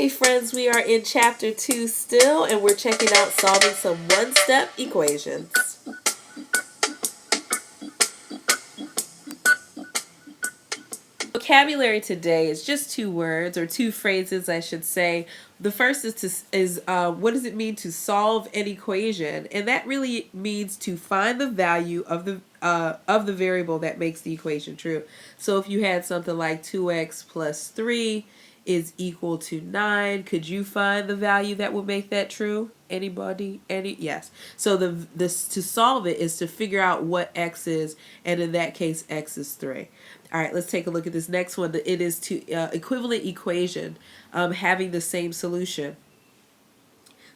Hey friends, we are in chapter 2 still, and we're checking out solving some one-step equations. Vocabulary today is just two words, or two phrases I should say. The first is what does it mean to solve an equation? And that really means to find the value of the variable that makes the equation true. So if you had something like 2x plus 3 is equal to 9, could you find the value that will make that true? Anybody? Yes. So this to solve it is to figure out what x is, and in that case x is 3. All right, let's take a look at this next one. It is to equivalent equation having the same solution.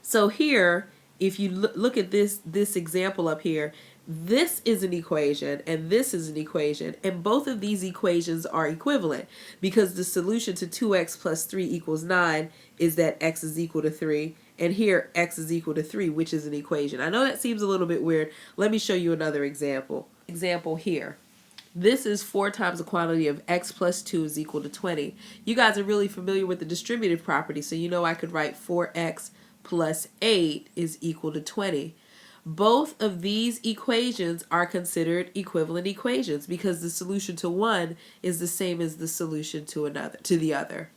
So here, if you look at this example up here, this is an equation and this is an equation, and both of these equations are equivalent because the solution to 2x plus 3 equals 9 is that x is equal to 3, and here x is equal to 3, which is an equation. I know that seems a little bit weird. Let me show you another example. Example here. This is 4 times the quantity of x plus 2 is equal to 20. You guys are really familiar with the distributive property, so you know I could write 4x plus 8 is equal to 20. Both of these equations are considered equivalent equations because the solution to one is the same as the solution to the other.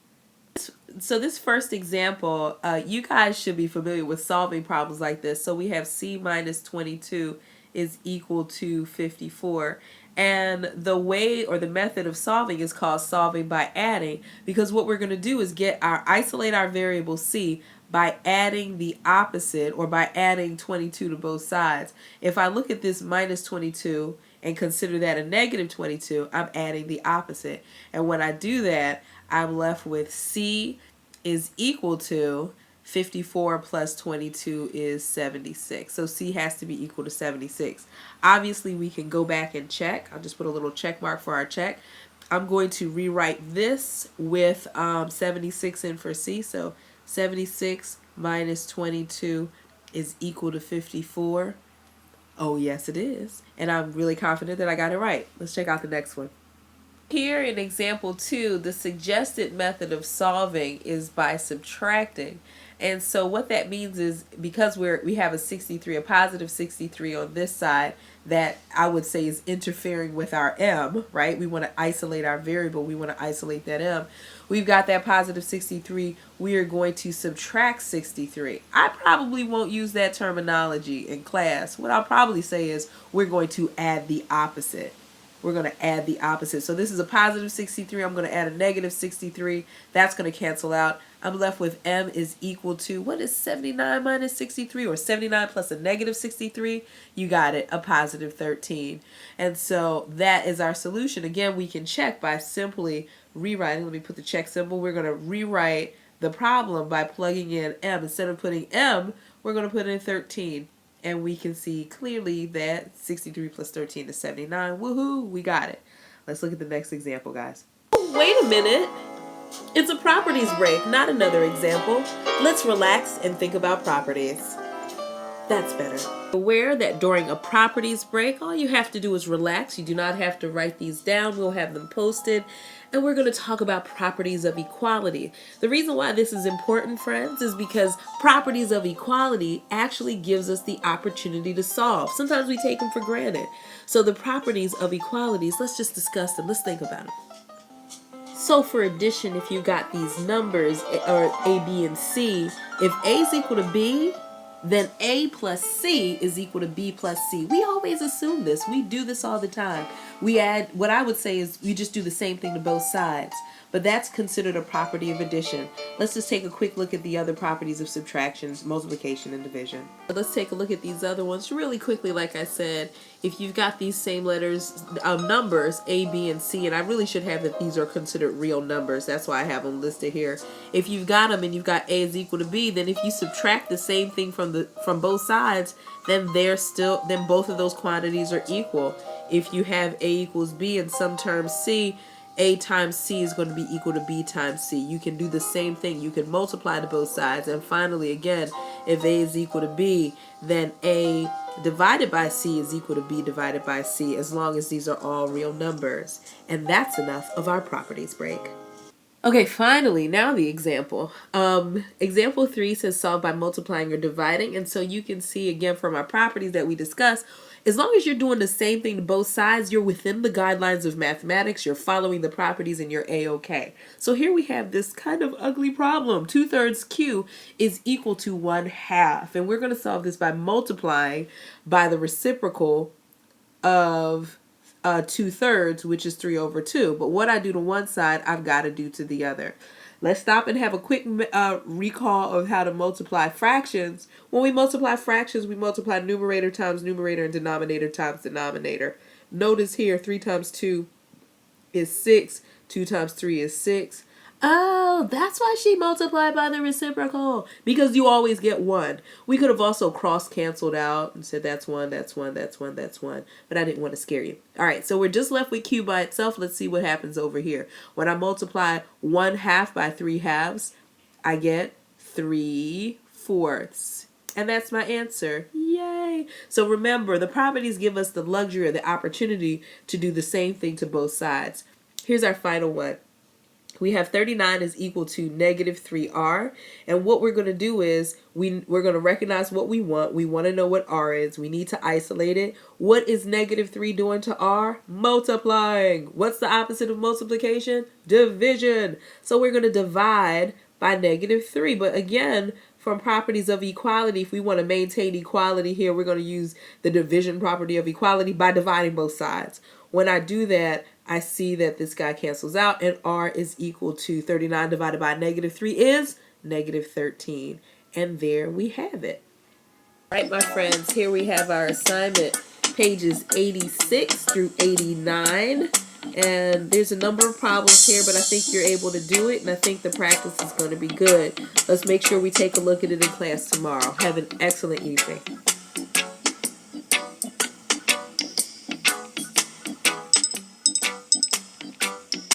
So this first example, you guys should be familiar with solving problems like this. So we have c minus 22 is equal to 54. And the way or the method of solving is called solving by adding, because what we're going to do is isolate our variable c by adding the opposite, or by adding 22 to both sides. If I look at this minus 22 and consider that a negative 22, I'm adding the opposite. And when I do that, I'm left with c is equal to 54 plus 22 is 76. So c has to be equal to 76. Obviously, we can go back and check. I'll just put a little check mark for our check. I'm going to rewrite this with 76 in for c. So 76 minus 22 is equal to 54. Oh, yes, it is. And I'm really confident that I got it right. Let's check out the next one. Here in example 2, the suggested method of solving is by subtracting. And so what that means is, because we have a 63, a positive 63 on this side, that I would say is interfering with our m, right? We want to isolate our variable. We want to isolate that m. We've got that positive 63. We are going to subtract 63. I probably won't use that terminology in class. What I'll probably say is we're going to add the opposite. We're going to add the opposite. So this is a positive 63. I'm going to add a negative 63. That's going to cancel out. I'm left with m is equal to, what is 79 minus 63? Or 79 plus a negative 63? You got it, a positive 13. And so that is our solution. Again, we can check by simply rewriting. Let me put the check symbol. We're going to rewrite the problem by plugging in m. Instead of putting m, we're going to put in 13. And we can see clearly that 63 plus 13 is 79. Woohoo, we got it. Let's look at the next example, guys. Wait a minute. It's a properties break, not another example. Let's relax and think about properties. That's better. Aware that during a properties break, all you have to do is relax. You do not have to write these down. We'll have them posted. And we're going to talk about properties of equality. The reason why this is important, friends, is because properties of equality actually gives us the opportunity to solve. Sometimes we take them for granted. So the properties of equalities, let's just discuss them. Let's think about them. So for addition, if you got these numbers, or A, B, and C, if A is equal to B, then A plus C is equal to B plus C. We always assume this. We do this all the time. We add, what I would say is we just do the same thing to both sides. But that's considered a property of addition. Let's just take a quick look at the other properties of subtraction, multiplication, and division. Let's take a look at these other ones really quickly. Like I said, if you've got these same letters, numbers, A, B, and C, and I really should have that these are considered real numbers. That's why I have them listed here. If you've got them and you've got A is equal to B, then if you subtract the same thing from both sides, then both of those quantities are equal. If you have A equals B and some terms C, A times C is going to be equal to B times C. You can do the same thing. You can multiply to both sides. And finally, again, if A is equal to B, then A divided by C is equal to B divided by C, as long as these are all real numbers. And that's enough of our properties break. Okay, finally, now the example. Example 3 says solve by multiplying or dividing. And so you can see again from our properties that we discussed, as long as you're doing the same thing to both sides, you're within the guidelines of mathematics, you're following the properties, and you're A-OK. So here we have this kind of ugly problem. 2/3 Q is equal to 1/2. And we're going to solve this by multiplying by the reciprocal of 2/3, which is 3/2. But what I do to one side, I've got to do to the other. Let's stop and have a quick recall of how to multiply fractions. When we multiply fractions, we multiply numerator times numerator and denominator times denominator. Notice here, 3 times 2 is 6. 2 times 3 is 6. Oh, that's why she multiplied by the reciprocal. Because you always get 1. We could have also cross-canceled out and said that's 1, that's 1, that's 1, that's 1. But I didn't want to scare you. All right, so we're just left with Q by itself. Let's see what happens over here. When I multiply 1/2 by 3/2, I get 3/4. And that's my answer. Yay! So remember, the properties give us the luxury or the opportunity to do the same thing to both sides. Here's our final one. We have 39 is equal to negative 3r. And what we're going to do is we're going to recognize what we want. We want to know what r is. We need to isolate it. What is negative 3 doing to r? Multiplying. What's the opposite of multiplication? Division. So we're going to divide by negative 3. But again, from properties of equality, if we want to maintain equality here, we're going to use the division property of equality by dividing both sides. When I do that, I see that this guy cancels out, and r is equal to 39 divided by negative 3 is negative 13. And there we have it. All right, my friends, here we have our assignment, pages 86 through 89. And there's a number of problems here, but I think you're able to do it, and I think the practice is going to be good. Let's make sure we take a look at it in class tomorrow. Have an excellent evening.